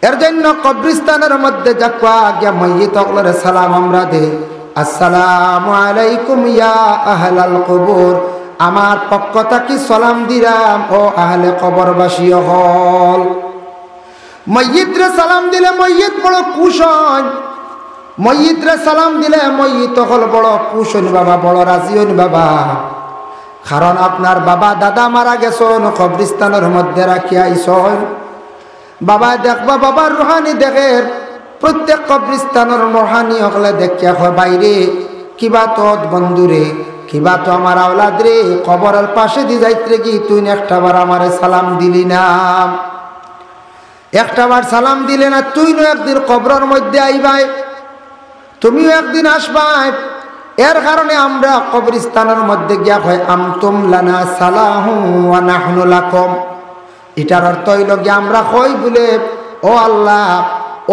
এর জন্য কবরস্থানের মধ্যে যাকবা গিয়া মাইয়িত হকলে সালাম আমরা দে, আসসালামু আলাইকুম ইয়া আহলাল কবর, আমার পক্ষ থেকে সালাম দিলাম ও আহলে কবরবাসী হল। মাইয়িতরে সালাম দিলে মাইয়িত বড় খুশ হয়, মাইয়িতরে সালাম দিলে মাইয়িত হল বড় খুশ হইন বাবা, বড় রাজি হইন বাবা। কারণ আপনার বাবা দাদা মারা গেছেন, কবরস্থানের মধ্যে রাখিয়া আইসন। বাবা দেখবা, বাবার রুহানি দেখে, প্রত্যেক কবরস্থানের রুহানি হকলে দেখিয়া হয় বাইরে কিবা তো বন্ধুরে, কিবা তো আমার আওলাদ রে, কবরের পাশে দি যাইতে কি তুই একটাবার আমারে সালাম দিলি না, একটাবার সালাম দিলে না, তুই নো একদিন কবরের মধ্যে আইবাই, তুমিও একদিন আসবাই। এর কারণে আমরা কবরস্থানের মধ্যে গিয়া হয় আমতুম লানা সালাহু ওয়া নাহনু লাকুম। এটার অর্থ হইল গিয়া আমরা কই বলে ও আল্লাহ,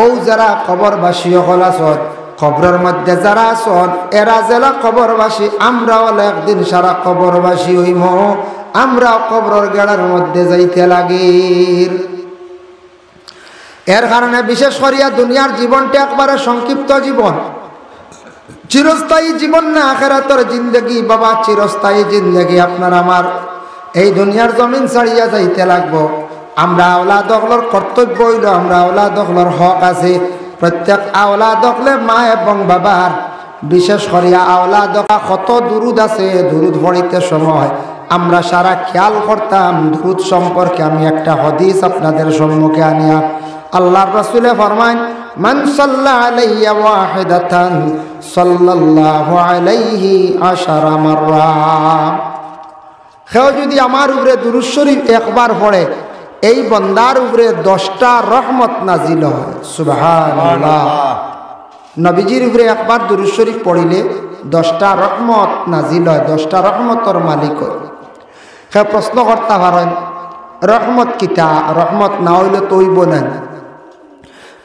ও যারা কবরবাসী হল আসন, কবরের মধ্যে যারা আসন, এরা যারা কবরবাসী, আমরাও একদিন সারা কবরবাসী হইম, আমরা কবরের গেড়ার মধ্যে যাইতে লাগে। এর কারণে বিশেষ করিয়া দুনিয়ার জীবনটা একবারে সংক্ষিপ্ত জীবন, চিরস্থায়ী জীবন না আখিরাতের জিন্দগি বাবা, চিরস্থায়ী জিন্দগি। আপনার আমার এই দুনিয়ার জমিন ছাড়িয়া যাইতে লাগবো। আমরা আওলাদ হকলের কর্তব্য হইল, আমরা আওলাদ হকলের হক আছে, প্রত্যেক আওলাদ হকলে মা এবং বাবার, বিশেষ করিয়া আওলাদ কত দুরুদ আছে, দুরুদ পড়িতে সময় আমরা সারা খেয়াল করতাম। দুরুদ সম্পর্কে আমি একটা হাদিস আপনাদের সম্মুখে আনিয়া, আল্লাহর রাসূলে ফরমায়, মান সাল্লা আলাইয়া ওয়াহিদাতান সাল্লাল্লাহু আলাইহি আশারা মাররা। কেউ যদি আমার উপরে দুরূদ শরীফ একবার পড়ে, এই বান্দার উপরে 10টা রহমত নাজিল হয়। সুবহানাল্লাহ। নবীজির উপরে একবার দুরূদ শরীফ পড়িলে 10টা রহমত নাজিল হয়, 10টা রহমতের মালিক হয়। কেউ প্রশ্ন করতে পারেন রহমত কিতা, রহমত না হইলে তো হইব না।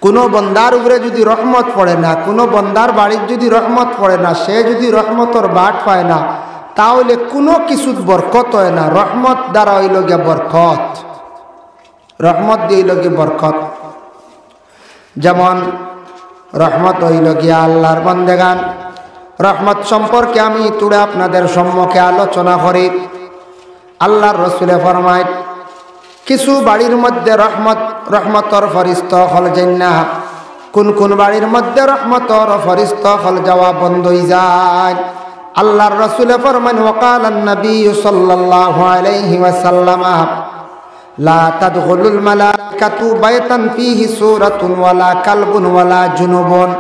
কোনো বন্দার উপরে যদি রহমত পড়ে না, কোনো বন্দার বাড়ির যদি রহমত পড়ে না, সে যদি রহমতর বাট পায় না, তাহলে কোনো কিছু বরকত হয় না। রহমত দ্বারা হইল গিয়া বরকত, রহমত দিয়ে হইল গিয়ে বরকত। যেমন রহমত হইল গিয়া আল্লাহর বান্দেগান। রহমত সম্পর্কে আমি তুড়ে আপনাদের সম্মুখে আলোচনা করি। আল্লাহর রাসূলে ফরমায়, কিছু বাড়ির মধ্যে রহমতর ফরিস্তা হল জান্না, কোন কোন বাড়ির মধ্যে রহমতর ফরিস্তা হল যাওয়া বন্ধ হয়ে যায়। আল্লাহর রাসূলে ফরমান, ওয়াকালান নবী সাল্লাল্লাহু আলাইহি ওয়াসাল্লাম, লা তাদখুলুল মালাইকাতু বাইতান ফীহি সূরাতুন ওয়ালা কালবুন ওয়ালা জুনুবুন।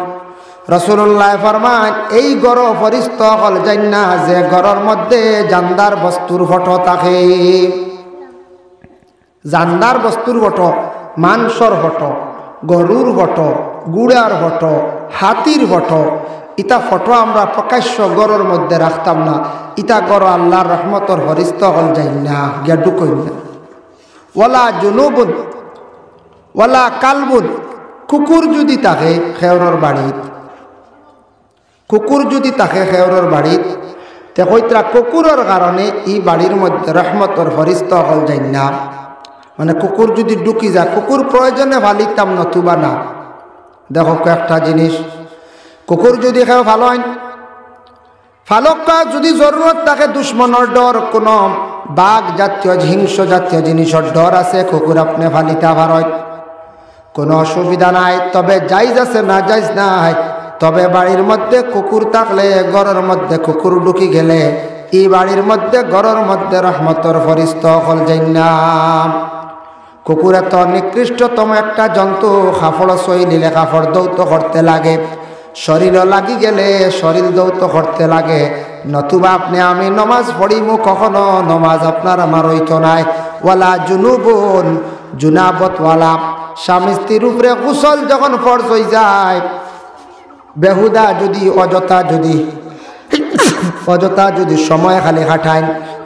রাসূলুল্লাহ ফরমান, এই ঘর ফরিস্তা হল জান্না যে ঘরের মধ্যে জানদার বস্তুর ফটো থাকে। জানদার বস্তুর ফটো, মাংসর ফটো, গরুর ফটো, গুড়ার ফটো, হাতির ফটো, ইটা ফটো আমরা প্রকাশ্য গরুর মধ্যে রাখতাম না। ইটা গরু আল্লাহর রহমতর ফরিস্তা হল জান্না, গিয়া ঢুকই না। ওয়ালা জুনুবুন ওয়ালা কালবুন, কুকুর যদি থাকে খেওরের বাড়িত, কুকুর যদি থাকে খেওরের বাড়িত, তে কইতরা কুকুরের কারণে এই বাড়ির মধ্যে রহমতর ফরিস্তা হল জান্না। মানে কুকুর যদি ঢুকি যায়, কুকুর প্রয়োজনে ফালিতাম নতুবা না। দেখো কয়েকটা জিনিস, কুকুর যদি খেয়ে ভালো হয়, ফালকা যদি জরুরত থাকে, দুশ্মনের ডর, কোনো বাঘ জাতীয় হিংস্র জাতীয় জিনিসের ডর আছে, কুকুর আপনি ফালিতে পারেন, কোনো অসুবিধা নাই। তবে জাইজ আছে না জাইজ নাই, তবে বাড়ির মধ্যে কুকুর থাকলে, ঘরের মধ্যে কুকুর ঢুকি গেলে, এই বাড়ির মধ্যে ঘরের মধ্যে রহমতর ফরিস্তা হল জান্না। কুকুর এত নিকৃষ্টতম একটা জন্তু, কাপড় সই নিলে কাপড় দৌত করতে লাগে, শরীরও লাগি গেলে শরীর দৌত করতে লাগে। নতুবা আপনি আমি নমাজ পড়িমু, কখনো নমাজ আপনার আমার হইতো নাই। ওয়ালা জুনুবুন, জুনাবতওয়ালা, স্বামী স্ত্রীর উপরে গোসল যখন ফরজ হয়ে যায়, বেহুদা যদি অযথা যদি সময় খালি খাটায়,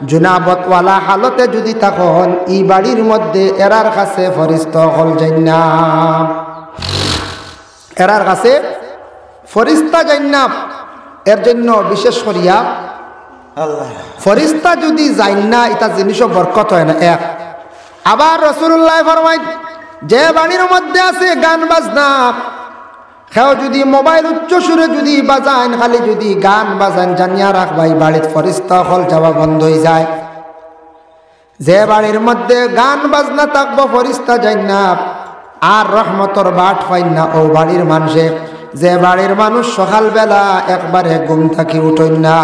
জুনাবতওয়ালা হালতে যদি তখন এই বাড়ির মধ্যে এরার কাছে ফরিস্তা হল জান্না, এরার কাছে ফরিস্তা জান্না। এর জন্য বিশেষ করিয়া ফরিস্তা যদি জান্না, এটা জিনিসও বরকত হয় না। এক আবার রাসূলুল্লাহ ফরমায়, যে বাড়ির মধ্যে আছে গান বাজনা, কেউ যদি মোবাইল উচ্চ সুরে যদি বাজান, খালি যদি গান বাজান, জানিয়া রাখবাই বাড়ির ফরিস্তা হল যাওয়া বন্ধ হয়ে যায়। যে বাড়ির মধ্যে গান বাজনা থাকবো ফরিস্তা যাই না আর রহমতর বাট পাই না ও বাড়ির মানুষে। যে বাড়ির মানুষ সকালবেলা একবারে ঘুম থাকি উঠেন না,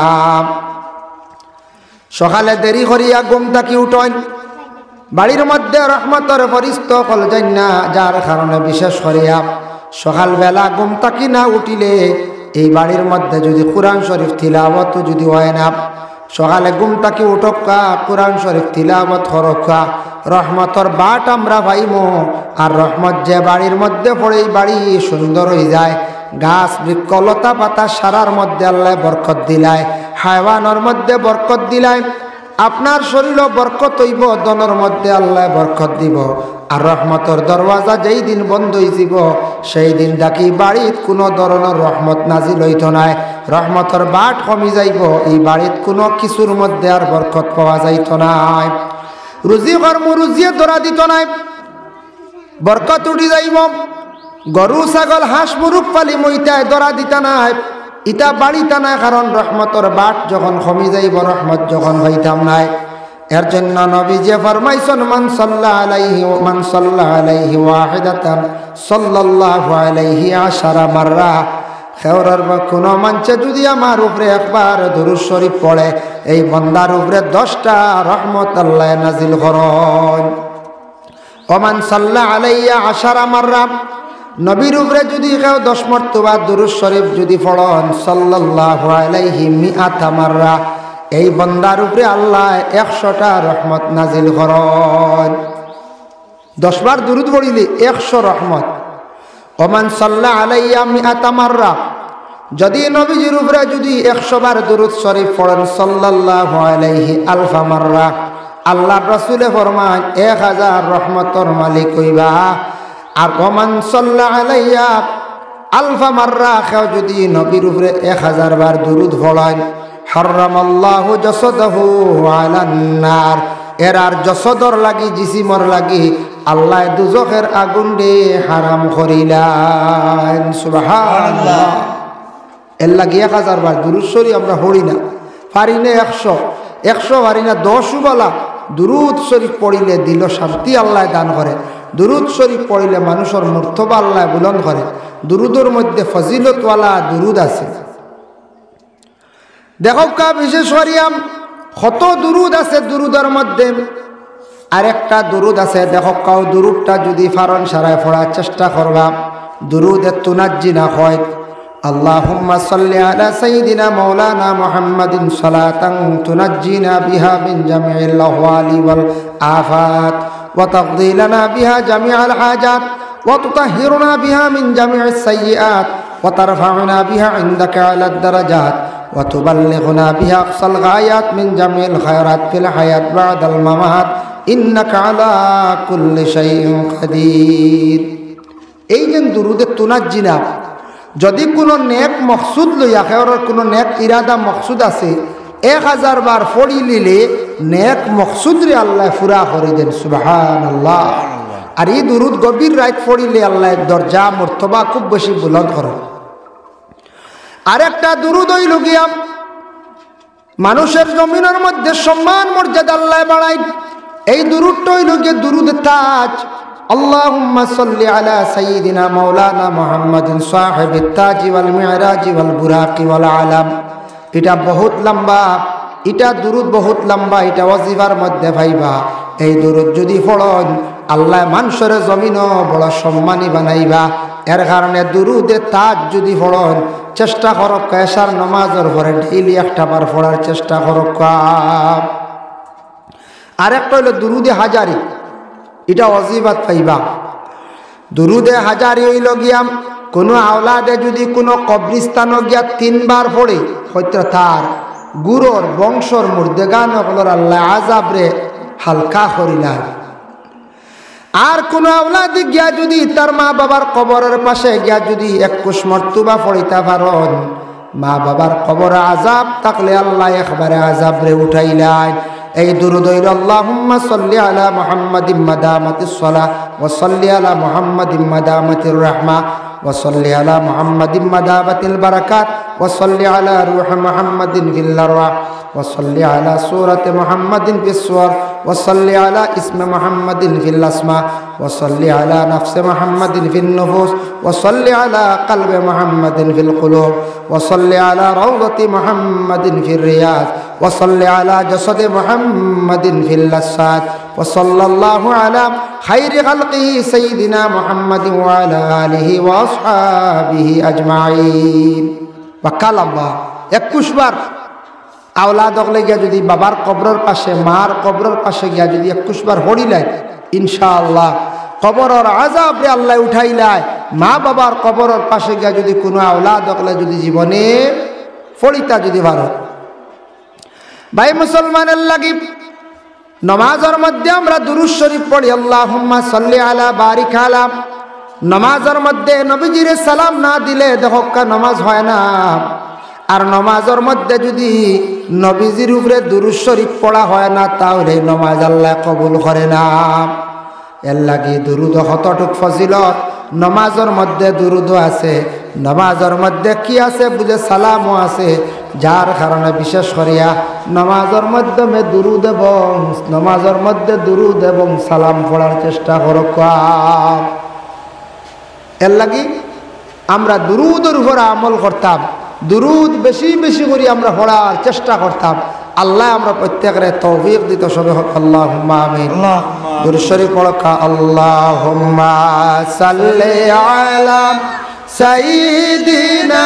সকালে দেরি করিয়া ঘুম থাকি উঠেন, বাড়ির মধ্যে রহমতর ফরিস্তা হল যাই না, যার কারণে বিশেষ করিয়া সকালবেলা ঘুম থাকি না উঠিলে এই বাড়ির মধ্যে যদি কোরআন শরীফ তিলাওয়াত যদি হয় না, সকালে ঘুম থাকি উঠকা কোরআন শরীফ তিলাওয়াত করকা, রহমতর বাট আমরা পাইমো। আর রহমত যে বাড়ির মধ্যে পড়ে এই বাড়ি সুন্দর হয়ে যায়। গাছ বৃক্ষ লতা পাতা সারার মধ্যে আল্লাহ বরকত দিলায়, হায়ওয়ানোর মধ্যে বরকত দিলায়, আপনার শরীরও বরকত হইব, দনের মধ্যে আল্লাহ বরকত দিব। আর রহমতর দরওয়াজা যেই দিন বন্ধ হয়ে যাব সেই দিন ডাকি বাড়িত কোনো ধরনের রহমত নাজিল হইত নাই, রহমতর বাট কমি যাইব, এই বাড়িত কোনো কিছুর মধ্যে আর বরকত পাওয়া যাইত নাই। রুজি কর্ম রুজিয়ে ধরা দিত নাই, বরকত উঠি যাইব। গরু ছাগল হাঁস মুরুখ পালি মইতায় ধরা দিতা নাই, ইটা বাড়িতা নাই, কারণ রহমতর বাট যখন কমি যাইব, রহমত যখন হইতাম নাই। এর জন্য নবী যে ফরমাইছেন মান সাল্লাল্লাহু আলাইহি ওয়াহিদাতান সাল্লাল্লাহু আলাইহি আশারা মাররা, খেওরার বা কোনো মানুষে যদি আমার উপরে একবার দুরূদ শরীফ পড়ে এই বান্দার উপরে 10টা রহমত আল্লাহ নাজিল করেন। ওমান সাল্লাল্লাহু আলাইহি আশারা মাররা, নবীর উপরে যদি কেউ 10 মর্তবা দুরূদ শরীফ যদি পড়েন সাল্লাল্লাহু আলাইহি মিআতা মাররা, এই বান্দার উপরে আল্লাহ 100টা রহমত নাজিল করেন। 10 বার দুরূদ পড়িলে 100 রহমত। ওমান সাল্লাল্লাহু আলাইহি মিআতা মাররা, যদি নবীজির উপরে যদি 100 বার দুরূদ শরীফ পড়েন সাল্লাল্লাহু আলাইহি আলফা মাররা, আল্লাহর রাসূলে ফরমান 1000 রহমতের মালিক হইবা। আর ওমান সাল্লাল্লাহু আলাইহি আলফা মাররা, কেউ যদি নবীর উপরে 1000 বার দুরূদ পড়েন হারামাল্লাহু জাসাদাহু আলান নার, এর আর জসদর লাগি জিসিমর লাগি আল্লাহ দুজখের আগুন দে হারাম করিলেন। সুবহানাল্লাহ। এর লাগি 1000 বার দুরূদ শরীফ আমরা পড়ি না, পারি না 100 পারি না 10 বলা। দুরূদ শরীফ পড়িলে দিল শান্তি আল্লাহ দান করে, দুরূদ শরীফ পড়িলে মানুষের মর্তবা আল্লাহ বুলন্দ করে। দুরূদের মধ্যে ফজিলতওয়ালা দুরূদ আছে। দেখো কা বিশেষ করিয়াম কত দুরূদ আছে, দুরূদের মধ্যে আরেকটা দুরূদ আছে, দেখো কাও দুরূদটা যদি ফারন সারায় পড়ার চেষ্টা করবা, দুরূদে তুনাজ্জিনা হয় আল্লাহুম্মা সাল্লি আলা সাইয়্যিদিনা মাওলানা মুহাম্মাদিন সালাতান তুনাজ্জিনা বিহা মিন জামিইল আহওয়ালি ওয়াল আফাত ওয়া তাকদি লানা বিহা জামিআল হাজাত ওয়া তুতাহহিরুনা বিহা মিন জামিইস সাইয়্যাত ওয়া তারফাউনা বিহা ইনদাকা আলাদ দারাজাত ওয়া তুবাল্লিগুনা বিহা আকসাল গায়াত মিন জামিইল খায়রাত ফিল হায়াত বা'দাল মামাত ইন্নাকা আলা কুল্লি শাইইন কাদির। এই যে দুরূদে তুনাজ্জিনা, যদি কোনো নেক মকসুদ লইয়া কেউর কোনো নেক ইরাদা মকসুদ আছে 1000 বার পড়ি লিলে নেক মকসুদ রে আল্লাহ পুরা করে দেন। সুবহানাল্লাহ। আর এই দুরূদ গভীর রাত পড়িলে আল্লাহ দরজা মর্তবা খুব বেশি বুলন্দ করে। আরেকটা দুরূদ হইল গিয়া মানুষের জমিনের মধ্যে সম্মান মর্যাদা আল্লাহ বাড়ায়। এই দুরূদটা হইল গিয়ে দুরূদ তাজ। আল্লাহুম্মা সাল্লি আলা সাইয়্যিদিনা মাওলানা মুহাম্মাদিন সাহিবিত তাজি ওয়াল মি'রাজি ওয়াল বুরাকি ওয়াল আলাম। এটা বহুত লম্বা, এটা দুরূদ বহুত লম্বা, এটা ওয়াজিফার মধ্যে ভাইবা। এই দুরূদ যদি পড়ন আল্লাহ মানুষের জমিনও বড় সম্মানী বানাইবা। এর কারণে দুরূদে তাজ যদি পড়ন চেষ্টা করক এশার নামাজের পরে ডেইলি 1টা বার পড়ার চেষ্টা করক। আরেকটা হলো দুরূদে হাজারি, এটা ওয়াজিফাত পাইবা। দুরূদে হাজারি হইল গিয়া কোনো আওলাদে যদি কোনো কবরিস্তান গিয়া 3 বার পড়ে হয়তো তার গুরুর বংশর মুর্দেগান হলর আল্লাহ আযাবরে হালকা করিলাম। আর কোন আওলাদে গিয়া যদি তার মা বাবার কবরের পাশে গিয়া যদি 21 মর্তবা পড়িতে পারেন, মা বাবার কবরে আযাব থাকলে আল্লাহ একবারে আযাবরে উঠাইলেন। এই দুরূদ হইল আল্লাহুম্মা সাল্লি আলা মুহাম্মাদিন মাদামাতিস সালাহ ওয়া সাল্লি আলা মুহাম্মাদিন মাদামাতির রাহমা ওয়া সাল্লি আলা মুহাম্মাদিন মাদামাতিল বারাকাত ওয়া সাল্লি আলা রূহি মুহাম্মাদিন ফিল আরওয়াহ ওয়া সাল্লি আলা সূরাতি মুহাম্মাদিন ফিস সুওয়ার ওয়া সাল্লি আলা ইসমি মুহাম্মাদিন ফিল আসমা ওয়া সাল্লি আলা নাফসি মুহাম্মাদিন ফিন নুফুস ওয়া সাল্লি আলা কলবি মুহাম্মাদিন ফিল কুলুব ওয়া সাল্লি আলা রাওদাতি মুহাম্মাদিন ফির রিয়াজ ওয়া সাল্লি আলা জাসাদি মুহাম্মাদিন ফিল লাসাত ওয়া সাল্লাল্লাহু আলা খায়রি খালকিহি সাইয়্যিদিনা মুহাম্মাদিন ওয়া আলা আলিহি ওয়া আসহাবিহি আজমাইন। ওয়া কালাল্লাহ 21 বার আওলাদ হলে গিয়া যদি বাবার কবরের পাশে মার কবরের পাশে গিয়া যদি 21 বার হরিলাই ইনশাআল্লাহ কবরের আযাব রে আল্লাহ উঠাইলাই। মা বাবার কবরের পাশে গিয়া যদি কোনো আওলাদ হলে যদি জীবনে ফড়িতা যদি ভারত ভাই মুসলমানের লাগি নামাজের মধ্যে আমরা দুরূদ শরীফ পড়ি আল্লাহুম্মা সাল্লি আলা বারিক আলা। নামাজের মধ্যে নবীজির সালাম না দিলে দেখো নামাজ হয় না। আর নামাজের মধ্যে যদি নবীজির উপরে দুরূদ শরীফ পড়া হয় না তাহলে নামাজ আল্লাহ কবুল করে না। এর লাগি দুরূদ কতটুক ফজিলত নামাজের মধ্যে দুরূদ আছে। নামাজের মধ্যে কি আছে বুঝে সালামও আছে, যার কারণে বিশেষ করিয়া নামাজের মাধ্যমে দুরূদ এবং নামাজের মধ্যে দুরূদ এবং সালাম পড়ার চেষ্টা করো। এর লাগি আমরা দুরূদের উপর আমল করতাম, দুরূদ বেশি বেশি করে আমরা পড়ার চেষ্টা করতাম। আল্লাহ আমরা প্রত্যেকের তৌফিক দিত সবে আল্লাহুম্মা আমিন। দুরূদ শরীফ পড়া আল্লাহুম্মা সাল্লি আলা সাইয়্যিদিনা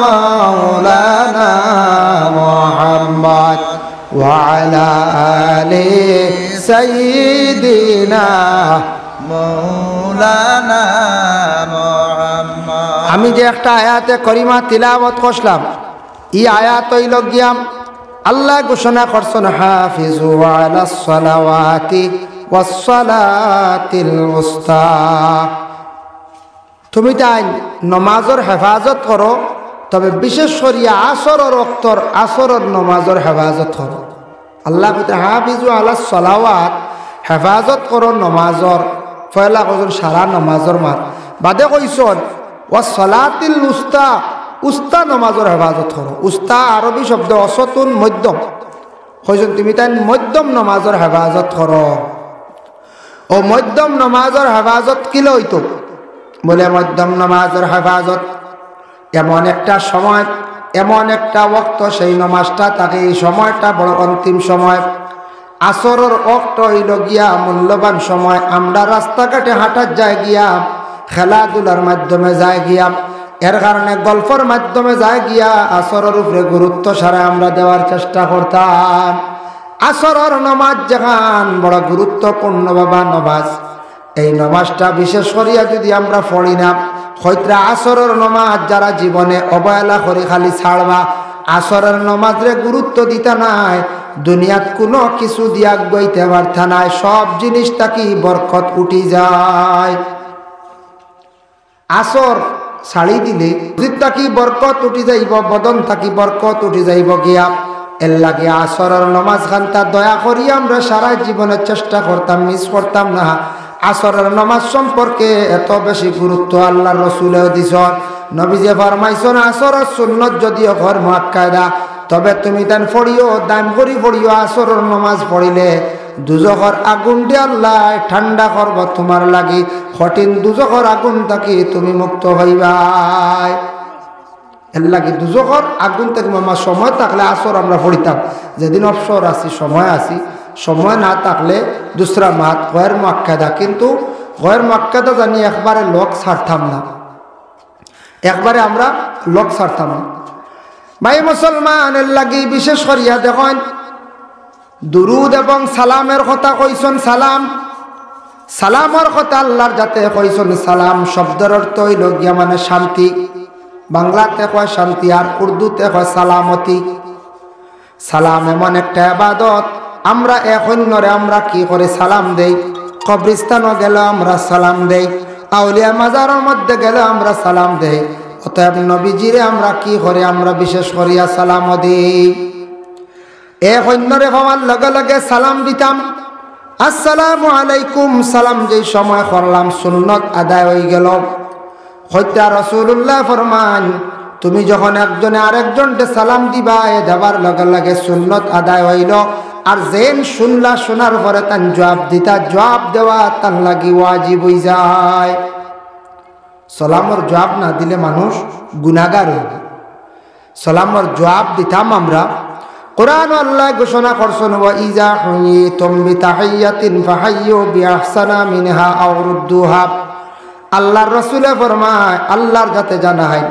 মাওলানা মুহাম্মদ ওয়া আলা আলি সাইয়্যিদিনা মাওলানা মুহাম্মদ। আমি যে একটা আয়াতে করিমা তিলাওয়াত করলাম, এই আয়াত হইল গিয়া আল্লাহ ঘোষণা করছেন হাফিজু আলাস সালাওয়াতি ওয়াস সালাতিল উস্তা। তুমি তাই নমাজের হেফাজত করো, তবে বিশেষ করিয়া আসরের ওক্তর আসরের নমাজের হেফাজত করো। আল্লাহ কইতে হাফিজু আলাস সালাওয়াত, হেফাজত করো নমাজর। পয়লা কইছেন সারা নমাজর মার, বাদে কইছেন ওয়াস সালাতিল উস্তা, উস্তা নমাজের হেফাজত করো। উস্তা আরবি শব্দ অসতুন মধ্যম, কইছেন তুমি তাই মধ্যম নমাজের হেফাজত করো। ও মধ্যম নমাজের হেফাজত কিলে হইতো বলে মধ্যম নমাজের হেফাজত এমন একটা সময়, এমন একটা ওয়াক্ত, সেই নমাজটা তাকে এই সময়টা বড় অন্তিম সময়। আসরের ওয়াক্ত হইল গিয়া মূল্যবান সময়। আমরা রাস্তাঘাটে হাঁটার যায় গিয়া, খেলাধুলার মাধ্যমে যায় গিয়া, এর কারণে গল্পের মাধ্যমে যায় গিয়া আসরের উপরে গুরুত্ব সারা আমরা দেওয়ার চেষ্টা করতাম। আসরের নমাজ যেখান বড় গুরুত্বপূর্ণ বাবা নমাজ, এই নমাজটা বিশেষ করিয়া যদি আমরা পড়ি না, হয়তো আসরের নমাজ যারা জীবনে অবহেলা করে খালি ছাড়বা, আসরের নমাজরে গুরুত্ব দিতে নাই, দুনিয়াত কোনো কিছু দিয়া গইতে পারতা নাই, সব জিনিস থাকি বরকত উঠি যায়। আসর ছাড়ি দিলে জিদ থাকি বরকত উঠি যাইব, বদন থাকি বরকত উঠি যাইব গিয়া। এর লাগে আসরের নমাজ খানটা দয়া করি আমরা সারা জীবনের চেষ্টা করতাম, মিস করতাম না। আসরের নমাজ সম্পর্কে এত বেশি গুরুত্ব আল্লাহর রাসূলেও দিছেন। নবীজি ফরমাইছেন আসরের সুন্নত যদিও ঘর মুআক্কাদা, তবে তুমি তান পড়িও, দাম করি পড়িও। আসরের নমাজ পড়িলে দুজখর আগুন দিয়ে আল্লাহ ঠান্ডা করব তোমার লাগি, কঠিন দুজখর আগুন থাকি তুমি মুক্ত হইবাই। এর লাগি দুজখর আগুন থেকে আমার সময় থাকলে আসর আমরা পড়িতাম। যেদিন অবসর আছি, সময় আছি, সময় না থাকলে দুসরা মাত গয়ের মুআক্কাদা, কিন্তু গয়ের মুআক্কাদা জানি একবারে লোক ছাড়তাম না, একবারে আমরা লোক ছাড়তাম না। ভাই মুসলমানের লাগি বিশেষ করিয়া দেখেন দুরুদ এবং সালামের কথা কইছেন। সালাম, সালামের কথা আল্লাহর যাতে কইছেন। সালাম শব্দের অর্থ হইল গিয়া মানে শান্তি। বাংলাতে কয় শান্তি, আর উর্দুতে কয় সালামতি। সালাম এমন একটা ইবাদত, আমরা এক অন্যরে আমরা কি করে সালাম দেই। কবরস্থানও গেলে আমরা সালাম দেই, আউলিয়া মাজারের মধ্যে গেলে আমরা সালাম দেই। অতএব নবীজিরে আমরা কি করে আমরা বিশেষ করিয়া সালাম দিই। এক অন্যরে হওয়ার লগে লগে সালাম দিতাম। আসসালামু আলাইকুম সালাম যেই সময় করলাম সুন্নত আদায় হয়ে গেল। হত্যা রাসূলুল্লাহ ফরমান, তুমি যখন একজনে আরেকজনকে সালাম দিবা এ দেবার লগে লগে সুন্নত আদায় হইল। আর যেন শুনলা শোনার পরে তান জবাব দিতা, জবাব দেওয়া তার লাগি ওয়াজিব হয়ে যায়। সালামর জবাব না দিলে মানুষ গুনাহগার হইবে। সালামর জবাব দিতাম আমরা। কোরআন আল্লাহ ঘোষণা করছেন, ওয়া ইজা হুইতুম বিতাহিয়াতিন ফাহাইয়ু বিআহসানা মিনহা আও রুদ্দুহা। আল্লাহর রাসূলে ফরমায়, আল্লাহর যাতে জানা হয়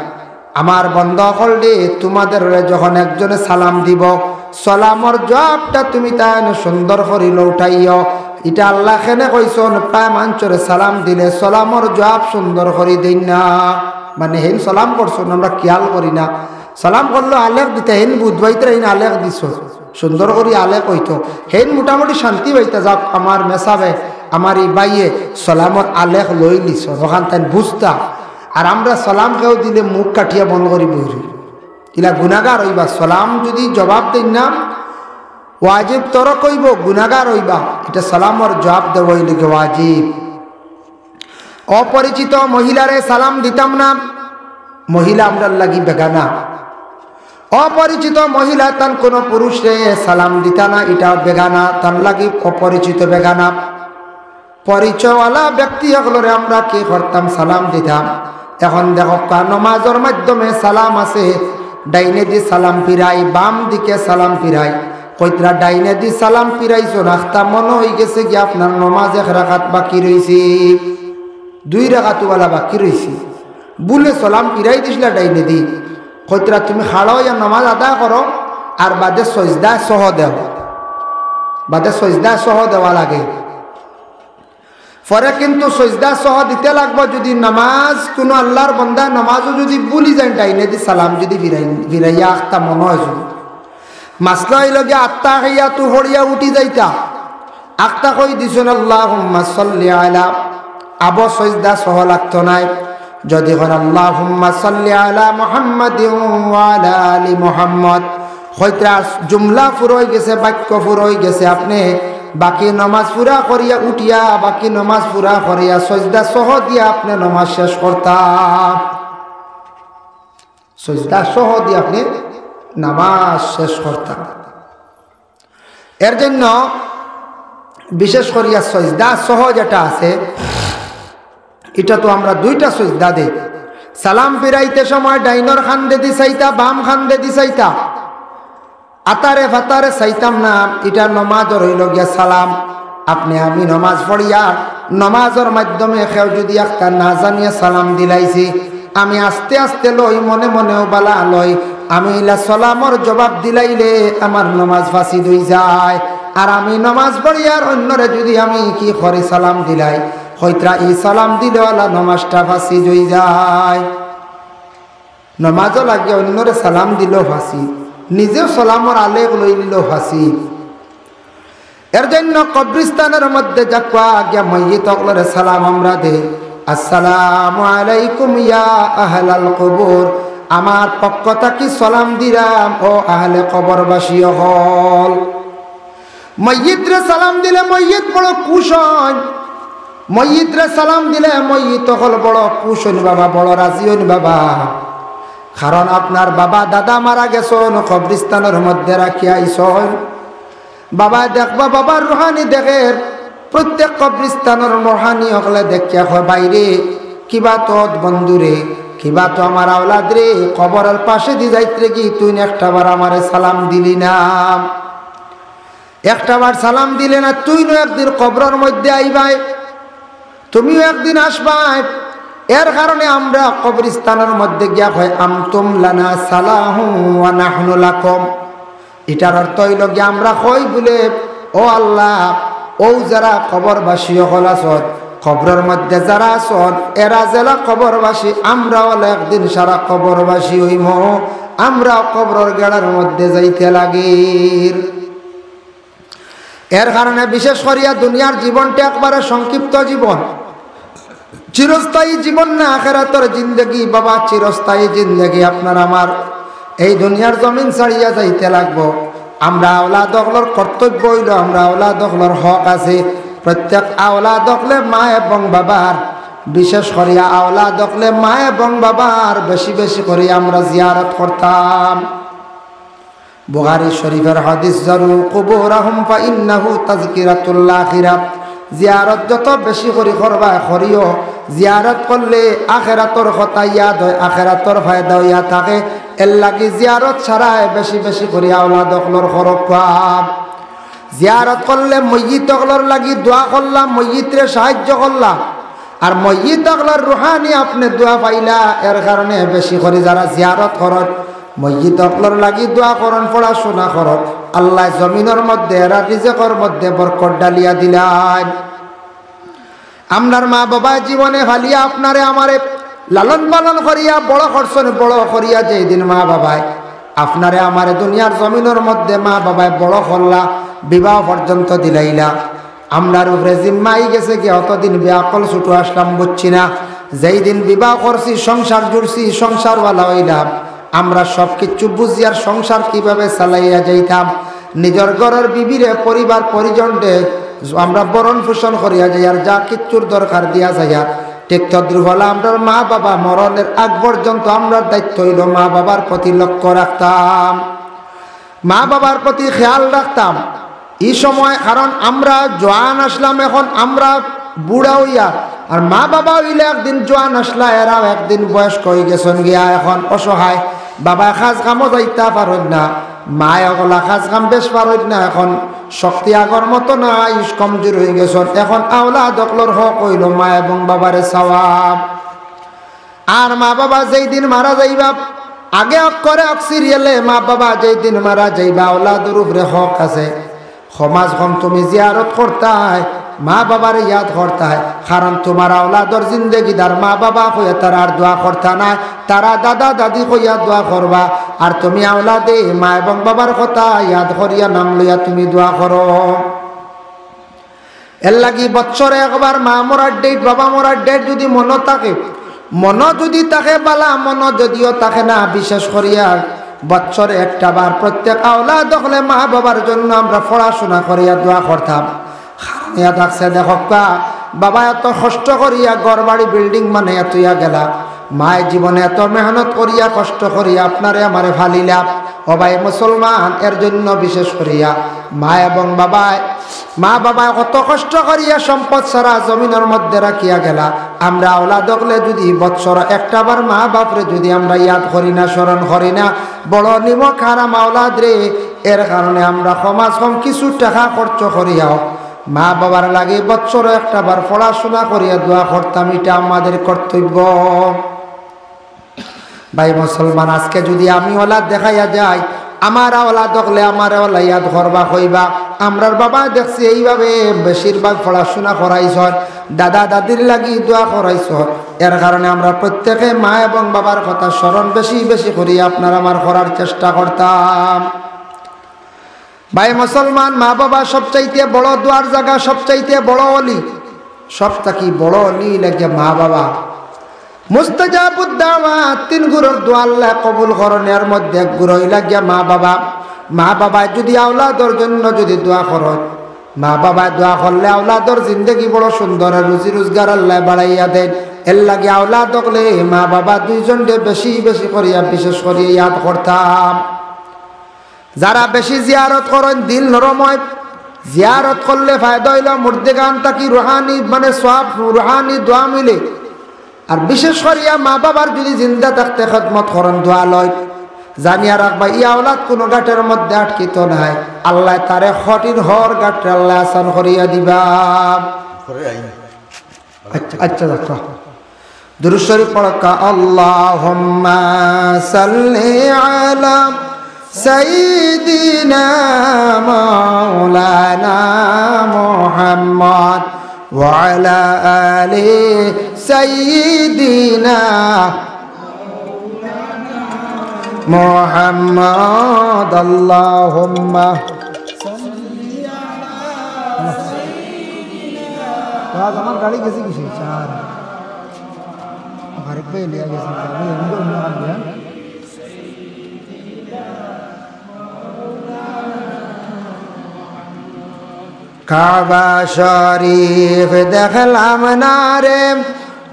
আমার বন্দা হলে তোমাদের যখন একজনে সালাম দিব সালামর জবাবটা তুমি তাই সুন্দর করে লৌটাইও। এটা আল্লাহ খেনে কইছেন, প্রায় মানুষরে সালাম দিলে সালামর জবাব সুন্দর করে দিন না। মানে হেন সালাম করছেন আমরা খেয়াল করি না। সালাম করলো আলেখ দিতে, হেন বুধবাইতে হেন আলেখ দিছ সুন্দর করে আলেখ হইতো, হেন মোটামুটি শান্তি পাইতে যাক আমার মেসাবে আমার এই বাইয়ে সালামর আলেখ লই লিছ ওখান তাই বুঝতা। আর আমরা সালাম কেউ দিলে মুখ কাটিয়া বন্ধ করি বই ইলা গুনাহগার হইবা। সালাম যদি জবাব দিন না ওয়াজিব তর কইব গুনাহগার হইবা। এটা সালামর জবাব দেব হইলে ওয়াজিব। অপরিচিত মহিলারে সালাম দিতাম না, মহিলা আমরা লাগি বেগানা। অপরিচিত মহিলা তান কোনো পুরুষে সালাম দিতা না, এটা বেগানা, তার লাগি অপরিচিত বেগানা। পরিচয়ওয়ালা ব্যক্তি হলরে আমরা কি করতাম সালাম দিতাম। এখন দেখো নমাজের মাধ্যমে সালাম আছে, ডাইনে দি সালাম ফিরাই, বাম দিকে সালাম ফিরাই। কইতরা ডাইনে দি সালাম ফিরাইছো রাখতা মনে হয়ে গেছে কি আপনার নমাজ এক রাকাত বাকি রয়েছে, 2 রাকাত ওয়ালা বাকি রয়েছে বলে সালাম ফিরাই দিছিলা ডাইনে দি। কইতরা তুমি খাড়া হইয়া নমাজ আদায় করো আর বাদে সজদা সহ দেও, বাদে সজদা সহ দেওয়া লাগে। পরে কিন্তু সজদা সহ দিতে লাগবে যদি নামাজ কোনো আল্লাহর বান্দা নামাজও যদি ভুলি যায় ডাইনে দি সালাম যদি ফিরাইয়া আখতা মনে হয় যদি মাসলা হইল গিয়ে আত্মা হইয়া তু হরিয়া উঠি যাইতা আখতা কই দিছেন আল্লাহুম্মা সাল্লি আলা, আবো সজদা সহ লাগতো নাই। যদি হন আল্লাহুম্মা সাল্লি আলা মুহাম্মাদিন ওয়া আলা আলি মুহাম্মদ, হয়তো জুমলা ফুরই গেছে, বাক্য ফুরই গেছে, আপনি বাকি নমাজ পুরা করিয়া উঠিয়া বাকি নমাজ পুরা করিয়া সজদা সহ দিয়া আপনি নমাজ শেষ করতা, সজদা সহ দিয়ে আপনি নামাজ শেষ করতা। এর জন্য বিশেষ করিয়া সজদা সহ যেটা আছে এটা তো আমরা 2টা সজদা দেই। সালাম ফিরাইতে সময় ডাইনর খান্দে দি চাইতা, বাম খান্দে দি চাইতা, আতারে ফাতারে চাইতাম না। এটা নমাজর হইল গিয়া সালাম। আপনি আমি নমাজ পড়িয়া নমাজের মাধ্যমে কেউ যদি একটা না জানিয়ে সালাম দিলাইছি, আমি আস্তে আস্তে লই মনে মনেও বালা লই, আমি ইলা সালামর জবাব দিলাইলে আমার নমাজ ফাঁসি হয়ে যায়। আর আমি নমাজ পড়িয়ার অন্যরে যদি আমি কি করে সালাম দিলাই, হয়তো এই সালাম দিলেওয়ালা নমাজটা ফাঁসি হয়ে যায়। নমাজও লাগে অন্যরে সালাম দিলেও ফাঁসি, নিজেও সালামর আলেখ লই নিলেও ফাঁসি। এর জন্য কবরিস্তানের মধ্যে যাকবা গিয়া মাইয়িত হকলরে সালাম আমরা দে, আসসালামু আলাইকুম ইয়া আহলাল কবর, আমার পক্ষ থেকে সালাম দিলাম ও আহলে কবরবাসী হল। মাইয়িতরে সালাম দিলে মাইয়িত বড় খুশ হয়, মাইয়িতরে সালাম দিলে মাইয়িত হল বড় খুশ হন বাবা, বড় রাজি হন বাবা। কারণ আপনার বাবা দাদা মারা গেছেন, কবরিস্তানের মধ্যে রাখিয়া আইসন। বাবা দেখবা, বাবার রুহানি দেখে, প্রত্যেক কবরিস্তানের রুহানি হকলে দেখিয়া হয় বাইরে কিবা তো বন্ধুরে, কিবা তো আমার আওলাদ রে, কবরের পাশে দি যাইতে কি তুই একটাবার আমারে সালাম দিলি না, একটাবার সালাম দিলে না, তুই নো একদিন কবরের মধ্যে আইবাই, তুমিও একদিন আসবাই। এর কারণে আমরা কবরস্থানের মধ্যে গিয়া হয় আমতুম লানা সালাহু ওয়া নাহনু লাকুম। এটার অর্থ হইল গিয়া আমরা কই বলে ও আল্লাহ, ও যারা কবরবাসী হল আসন, কবরের মধ্যে যারা আসন এরা জেলা কবরবাসী, আমরাও একদিন সারা কবরবাসী হইম, আমরাও কবরের গেড়ার মধ্যে যাইতে লাগে। এর কারণে বিশেষ করিয়া দুনিয়ার জীবনটা একবারে সংক্ষিপ্ত জীবন, চিরস্থায়ী জীবন না আখিরাতের জিন্দগি বাবা, চিরস্থায়ী জিন্দগি। আপনার আমার এই দুনিয়ার জমিন ছাড়িয়া যাইতে লাগবো, আমরা আওলাদ হকলর কর্তব্য হইল, আমরা আওলাদ হকলর হক আছে। প্রত্যেক আওলাদ হকলে মা এবং বাবার, বিশেষ করিয়া আওলাদ হকলে মা এবং বাবার বেশি বেশি করে আমরা জিয়ারত করতাম। বুখারী শরীফের হাদিস, জারু কুবুরহুম ফাইন্নাহু তাযকিরাতুল আখিরাহ। জিয়ারত যত বেশি করে করবা করিও, জিয়ারত করলে আখিরাতর কথা ইয়াদ হয়, আখিরাতর ফায়দা হইয়া থাকে। এর লাগি জিয়ারত ছাড়াই বেশি বেশি করে আওলাদ হকলর খরকাম। জিয়ারত করলে মইয়িত হকলর লাগি দোয়া করলাম, মইয়িতরে সাহায্য করলাম। আর মইয়িত হকলর রুহানি আপনি দোয়া পাইলা, এর কারণে বেশি করে যারা জিয়ারত করেন মইয়িত হকলর লাগি দোয়া করেন, পড়াশোনা করেন, আল্লাহ জমিনের মধ্যে এরা রিজেকের মধ্যে বরকত ডালিয়া দিলেন। আপনার মা বাবা জীবনে ফালিয়া আপনারে আমারে লালন পালন করিয়া বড় করছেন, বড় করিয়া যেই দিন মা বাবায় আপনারে আমারে দুনিয়ার জমিনের মধ্যে মা বাবায় বড় করলা, বিবাহ পর্যন্ত দিলাইলা, আমরার উপরে জিম্মাই গেছে কি অতদিন বেআকল ছুটো আসলাম বুঝছি না। যেই দিন বিবাহ করছি, সংসার জুড়ছি, সংসারওয়ালা হইলাম, আমরা সব কিছু বুঝিয়ার সংসার কিভাবে চালাইয়া যাইতাম, নিজের ঘরের বিবিরে পরিবার পরিজনকে আমরা বরণ পোষণ করিয়া যাই, আর যা কিচ্ছুর দরকার দিয়া যাইয়া ঠিক তদ্রুপলা আমরা মা বাবা মরণের আগ পর্যন্ত আমরা দায়িত্ব হইল মা বাবার প্রতি লক্ষ্য রাখতাম, মা বাবার প্রতি খেয়াল রাখতাম এই সময়। কারণ আমরা জোয়ান আসলাম, এখন আমরা বুড়া হইয়া, আর মা বাবা হইলে একদিন জোয়ান আসলা, এরাও একদিন বয়স্ক হয়ে গেছেন গিয়া, এখন অসহায়। বাবা কাজ কামও যাইতা পারেন না, মায় অগলা কাজ কাম বেশ পারেন না, এখন শক্তি আগর মতো না, আয়ুষ কমজোর হয়ে গেছেন। এখন আওলাদ হকলর হক হইল মা এবং বাবারে সওয়াব। আর মা বাবা যেই দিন মারা যাইবা, আগে অক্ষরে সিরিয়ালে মা বাবা যেই দিন মারা যাইবা, আওলাদের উপরে হক আছে। সমাজ কম তুমি জিয়ারত করতাই, মা বাবার ইয়াদ করতাই, কারণ তোমার আওলাদর জিন্দেগিদার মা বাবা হইয়া তারা আর দোয়া করতা নাই, তারা দাদা দাদি হইয়া দোয়া করবা। আর তুমি আওলাদে মা এবং বাবার কথা ইয়াদ করিয়া নাম লইয়া তুমি দোয়া করো। এর লাগি বছরে একবার মা মরার ডেট, বাবা মরার ডেট যদি মন থাকে, মন যদি থাকে বালা, মন যদিও থাকে না, বিশেষ করিয়া বছরে একটা বার প্রত্যেক আওলাদ হলে মা বাবার জন্য আমরা পড়াশোনা করিয়া দোয়া করতাম। ইয়া থাকছে দেখকা বাবা এত কষ্ট করিয়া ঘর বাড়ি বিল্ডিং বানাইয়া তুইয়া গেলা, মায়ের জীবনে এত মেহনত করিয়া কষ্ট করিয়া আপনারে আমারে ফালিলা। ও ভাই মুসলমান, এর জন্য বিশেষ করিয়া মা এবং বাবায়, মা বাবায় কত কষ্ট করিয়া সম্পদ সারা জমিনের মধ্যে রাখিয়া গেলা। আমরা আওলাদ হলে যদি বৎসর একটা বার মা বাপরে যদি আমরা ইয়াদ করি না, স্মরণ করি না, বড় নিমক হারাম আওলাদ রে। এর কারণে আমরা সমাজ কম কিছু টাকা খরচ করিয়াও মা বাবার লাগে বৎসরে একটা বার পড়াশোনা করিয়া দোয়া করতাম, এটা আমাদের কর্তব্য। ভাই মুসলমান, আজকে যদি আমি ওলাদ দেখাইয়া যাই, আমার ওলাদ হলে আমার ওলা ইয়াদ করবা কইবা, আমরার বাবা দেখছি এইভাবে বেশিরভাগ পড়াশোনা করাইছ, দাদা দাদির লাগি দোয়া করাইছ। এর কারণে আমরা প্রত্যেকে মা এবং বাবার কথা স্মরণ বেশি বেশি করি আপনার আমার করার চেষ্টা করতাম। ভাই মুসলমান, মা বাবা সবচাইতে বড় দোয়ার জায়গা, সবচাইতে বড় অলি, সবথেকে বড় অলি লাগে মা বাবা। মুস্তাজাবুদ দাওয়াত, তিন গুরুর দোয়া আল্লাহ কবুল করণের মধ্যে এক গুরু লাগিয়া মা বাবা। মা বাবা যদি আওলাদর জন্য যদি দোয়া করেন, মা বাবা দোয়া করলে আওলাদর জিন্দগি বড় সুন্দর, রুজি রোজগার আল্লাহ বাড়াইয়া দেন। এর লাগে আওলাদ হলে মা বাবা দুইজনকে বেশি বেশি করিয়া বিশেষ করিয়া ইয়াদ করতাম। যারা বেশি জিয়ারত করেন দিল নরম হয়, জিয়ারত করলে ফায়দা হইল মুর্দেগান তাকি রুহানি মানে সব রুহানি দোয়া মিলে। আর বিশেষ করিয়া মা বাবার যদি জিন্দা থাকতে খেদমত করেন, দোয়া লয়, জানিয়া রাখবা ই আওলাদ কোনো গাটের মধ্যে আটকিত নাই, আল্লাহ তারে খটির হর গাটে আল্লাহ আসান করিয়া দিবা। আচ্ছা আচ্ছা দুরূদ শরীফ পড়া। আল্লাহুম্মা সাল্লি আলা সাইয়্যিদিনা মাওলানা মুহাম্মদ ওয়া আলা আলি সাইয়্যিদিনা মুহাম্মদ। আল্লাহুম্মা সাল্লি আলা সাইয়্যিদিনা। আমার গাড়ি গেছে কিসে চার আরেক ভাই লিয়া গেছে, আমি এমনি অন্য গাড়ি কাবা শরীফ দেখলাম না রে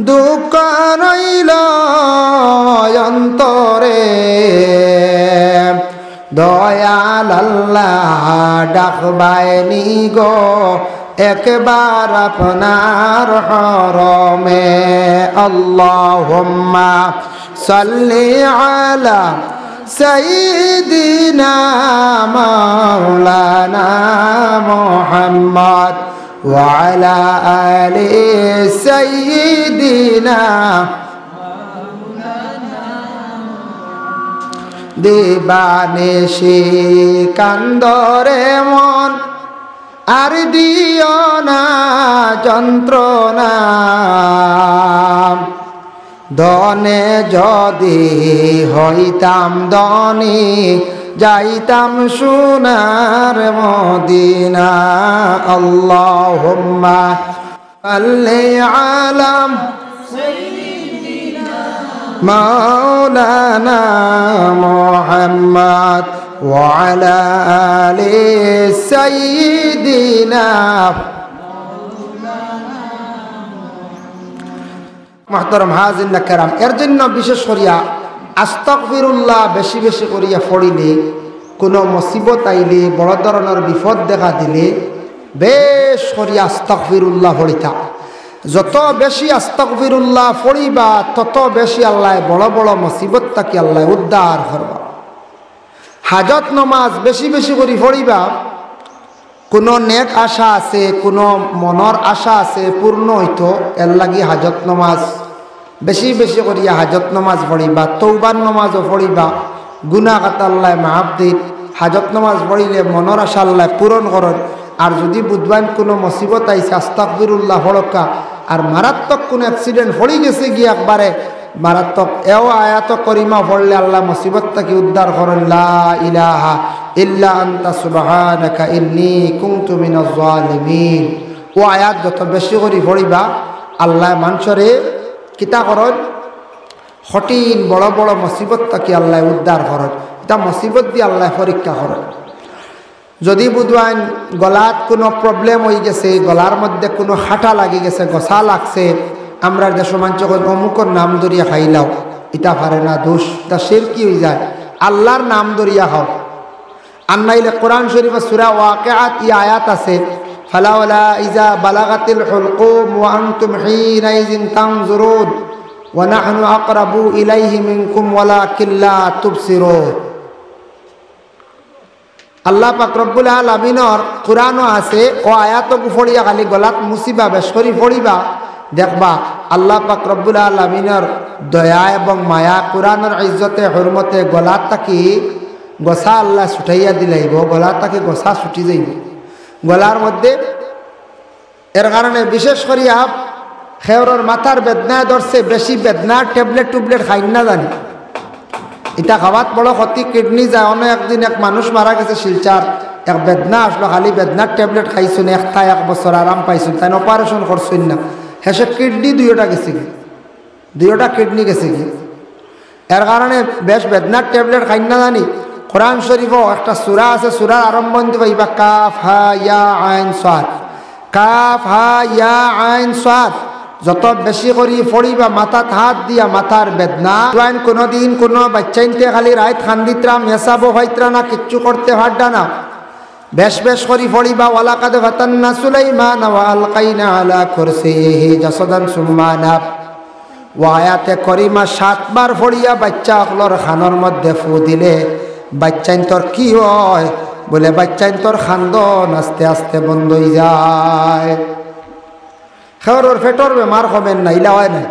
দুঃখ রইল অন্তরে দয়াল আল্লাহ ডাকবায়নি গো একবার আপনার হরমে আল্লাহুম্মা সাল্লি আলা সাইয়্যিদিনা মাওলানা মুহাম্মদ ওয়া আলা আলি সাইয়্যিদিনা দিবানিশি কান্দরে মন আর দিও না যন্ত্রণা দনে যদি হইতাম দনি যাইতাম সোনার মদিনা আল্লাহুম্মা সাল্লি আলা মাওলানা মুহাম্মদ ওয়া আলা আলি সাইয়্যিদিনা মুহতারাম হাজিরিন কিরাম এর জন্য বিশেষ করিয়া আস্তাগফিরুল্লাহ বেশি বেশি করিয়া পড়িলে কোনো মুসিবত আইলে বড় ধরনের বিপদ দেখা দিলে বেশ করিয়া আস্তাগফিরুল্লাহ পড়িতা যত বেশি আস্তাগফিরুল্লাহ পড়িবা তত বেশি আল্লাহ বড় বড় মুসিবত থেকে আল্লাহ উদ্ধার করবা হাজত নামাজ বেশি বেশি করে পড়িবা কোনো নেক আশা আছে কোনো মনের আশা আছে পূর্ণ হইতো এর লাগি হাজত নামাজ বেশি বেশি করিয়া হাজত নামাজ পড়িবা তওবার নামাজও পড়িবা গুনাহ কাটা আল্লাহ মাফ দিন হাজত নামাজ পড়িলে মনের আশা আল্লাহ পূরণ করেন আর যদি বুধবান কোনো মুসিবত আইছে আস্তাগফিরুল্লাহ পড়কা আর মারাত্মক কোনো অ্যাক্সিডেন্ট পড়ে গেছে গিয়ে একবারে মারাত্মক এও আয়াত করিমা পড়লে আল্লাহ মুসিবত থেকে উদ্ধার করেন লা ইলাহা ইল্লা আনতা সুবহানাকা ইন্নী কুনতু মিনাজ জালিমিন ও আয়াত যত বেশি করে পড়িবা আল্লাহ মানুষরে কিতা করেন কঠিন বড় বড় মুসিবত থেকে আল্লাহ উদ্ধার করেন এটা মুসিবত দিয়ে আল্লাহ পরীক্ষা করেন যদি বুধবান গলাত কোনো প্রবলেম হয়ে গেছে গলার মধ্যে কোনো হাঁটা লাগি গেছে গসা লাগছে আমরা দেশ মানুষ যখন অমুকর নাম ধরিয়া খাইলাও এটা পারে না দোষ তা শিরকি হয়ে যায় আল্লাহর নাম ধরিয়া খাও আর নাইলে কোরআন শরীফে সূরা ওয়াকিআত ই আয়াত আছে ফালাওলা ইজা বালাগাতিল হুলকুম ওয়া আনতুম হিনাইযিন তানজুরুন ওয়া নাহনু আকরাবু ইলাইহি মিনকুম ওয়ালাকিন লা তুবসিরুন আল্লাহ পাক রব্বুল আলামিনের কোরআনও আছে ও আয়াতকে পড়িয়া খালি গলাত মুসিবা বেশ করি পড়িবা দেখবা আল্লাহ পাক রব্বুল আলামিনের দয়া এবং মায়া কোরআনের ইজ্জতে হুরমতে গলাত থাকি গসা আল্লাহ ছুটাইয়া দিলাইব গলাত থাকি গসা ছুটি যাইব গলার মধ্যে এর কারণে বিশেষ করিয়া খেওরের মাথার বেদনায় ধরছে বেশি বেদনার ট্যাবলেট টুবলেট খাই না জানি এটা খাওয়াত বড় ক্ষতি কিডনি যায় অন্য একদিন এক মানুষ মারা গেছে শিলচার এক বেদনা আসলো খালি বেদনার ট্যাবলেট খাইছুন একটা 1 বছর আরাম পাইছুন তাই অপারেশন করছুন না হেসে কিডনি দুইটা গেছে কি দুইটা কিডনি গেছে কি এর কারণে বেশ বেদনার ট্যাবলেট খাই না জানি কোরআন শরীফও একটা সূরা আছে সূরার আরম্ভ হইতে পাইবা কাফ হা ইয়া আইন সাদ কাফ হা ইয়া আইন সাদ যত বেশি করি পড়িবা মাথাত হাত দিয়া মাথার বেদনা কোনোদিন কোনো বাচ্চাইনতে খালি রাত খান্দিত্রা মেসাবো হইত্রা না কিচ্ছু করতে পারডা না বেশ বেশ করি পড়িবা ওয়ালাকাদ ফাতান্না সুলাইমান ওয়া আলকাইনা আলা কুরসিহি জাসাদান সুম্মা নাব ওয়া আয়াতে করিমা 7 বার পড়িয়া বাচ্চা আকলর খানোর মধ্যে ফু দিলে বাচ্চাইন তোর কি হয় বলে বাচ্চাইন তোর খান্দন আস্তে আস্তে বন্ধ হয়ে যায় খেওরের পেটর বেমার হবেন না ইলা হয় না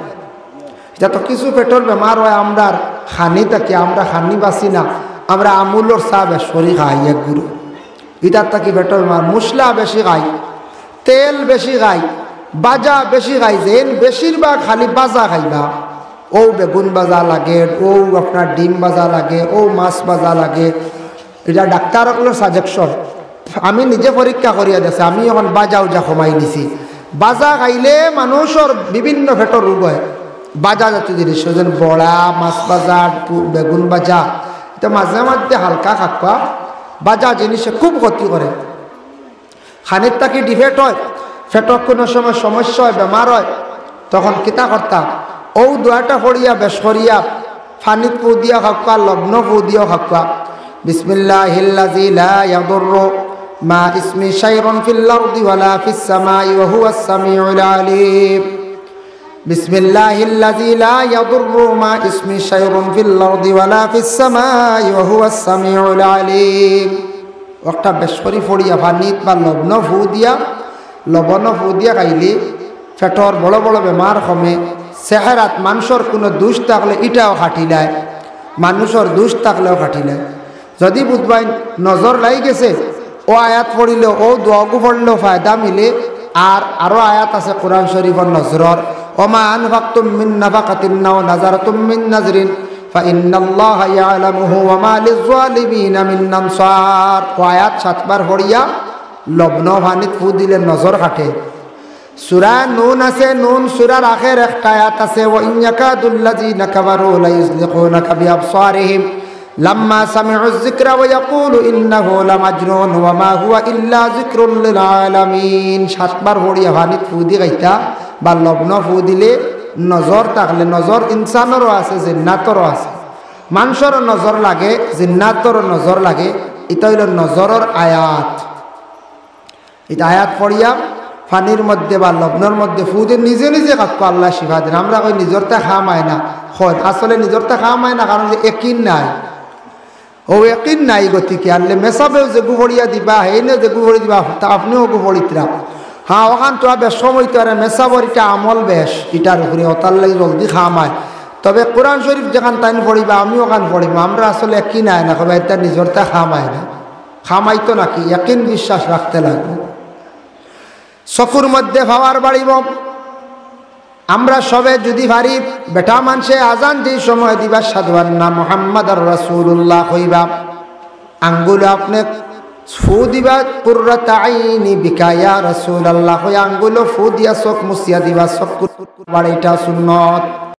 এটা তো কিছু পেটর বেমার হয় আমরা খানি থাকি আমরা খানি বাসি না আমরা আমুলর চা বেশি খাই এক গুরু ইটার থাকি পেটর বেমার মশলা বেশি খাই তেল বেশি খাই বাজা বেশি খাই যেন বেশিরভাগ খালি বাজা খাইবা ও বেগুন বাজা লাগে ও আপনার ডিম বাজা লাগে ও মাছ বাজা লাগে এটা ডাক্তারগুলোর সাজেকশন আমি নিজে পরীক্ষা করিয়া দিয়েছি আমি এখন বাজা উজা কমাই দিছি বাজা খাইলে মানুষের বিভিন্ন পেটের রোগ হয় বাজা জাতীয় জিনিস যেন বড়া মাছ বাজা বেগুন বাজা এটা মাঝে মাঝে হালকা খাবা বাজা জিনিসে খুব ক্ষতি করে খানির তাকি ডিফেক্ট হয়, ফেটক কোনো সময় সমস্যা হয়, বেমার হয়, তখন কিতা করতাম ও দোয়াটা পড়িয়া বেশ করিয়া ফানিত ফু দিয়া খাক্কা, লগ্ন ফু দিয়া খাক্কা। বিসমিল্লাহিল্লাযী লা ইয়াদুররু মা ইসমি শাইউন ফিল আরদি ওয়ালা ফিস সামাই ওয়া হুয়াস সামিউল আলীম। বিসমিল্লাহিল্লাযী লা ইয়াদুররু মা ইসমি শাইউন ফিল আরদি ওয়ালা ফিস সামাই ওয়া হুয়াস সামিউল আলীম। একটা বেশ করি পড়িয়া ফানিত বা লগ্ন ফু দিয়া লবণ ফু দিয়া খাইলে পেটর বড় বড় বেমার কমে। চেহারাত মানুষের কোনো দোষ থাকলে ইটাও খাটিলায়, মানুষের দোষ থাকলেও খাটিলায়। যদি বুধবাই নজর লাগি গেছে ও আয়াত পড়িলে ও দোয়াগু পড়লেও ফায়দা মিলে। আর আরও আয়াত আছে কোরআন শরীফের নজরর, ওমা আনফাকতুম মিন নাফাকাতিন আও নাযারতুম মিন নাযরিন ফাইন্নাল্লাহা ইয়ালামুহু ওয়া মা লিয-যালিমিনা মিন আনসার। ও আয়াত 7 বার পড়িয়া লবণ পানিত ফু দিলে নজর কাটে। সূরা নুন আছে, নুন সূরার আখের একটা আয়াত আছে, ওয়া ইন ইয়াকাদুল্লাযীনা কাফারু লা ইউযলিকুনাকা বিআবসারিহিম লাম্মা সামিউয যিকরা ওয়া ইয়াকুলু ইন্নাহু লামাজনুন ওয়া মা হুয়া ইল্লা যিকরুল লিল আলামিন। 7 বার পড়িয়া পানিত ফু দি গাইতা বা লবণ ফু দিলে নজর থাকলে, নজর ইনসানেরও আছে জিন্নাতেরও আছে, মানুষেরও নজর লাগে জিন্নাতেরও নজর লাগে। এটা হইল নজরের আয়াত। এটা আয়াত পড়িয়া পানির মধ্যে বা লবণের মধ্যে ফু দিয়ে নিজে নিজে কাকু আল্লাহ শিফা দেন। আমরা ওই নিজরটা খাওয়াই না, হয় আসলে নিজরটা খাওয়াই না, কারণ যে একিন নাই, ও একিন নাই গতিকে আনলে মেসাবেও যে গুভরিয়া দিবা হেনে যে গুভরি দিবা তা আপনিও গুভরিতরা। হ্যাঁ ওখান তো বেশ সময় তো আর মেসাবর এটা আমল বেশ এটার উপরে ওতার লাগে জলদি খাওয়ায়। তবে কোরআন শরীফ যেখান তাইন পড়িবা আমি ওখান পড়িব, আমরা আসলে একিন নাই না, কবে এটা নিজরটা খাওয়াই না, খামাইতো নাকি একিন বিশ্বাস রাখতে লাগবে। চকুর মধ্যে পাওয়ার বাড়িব। আমরা সবে যদি পারি বেটা মানুষে আজান যে সময় দিবা সাধু আন্না মুহাম্মাদুর রাসূলুল্লাহ কইবা, আঙ্গুল আপনি ফু দিবা কুররাত আইনি বিকা ইয়া রাসূলুল্লাহ, আঙ্গুল ফু দিয়া চোখ মুছিয়া দিবা, চোখ বাড়িটা সুন্নত।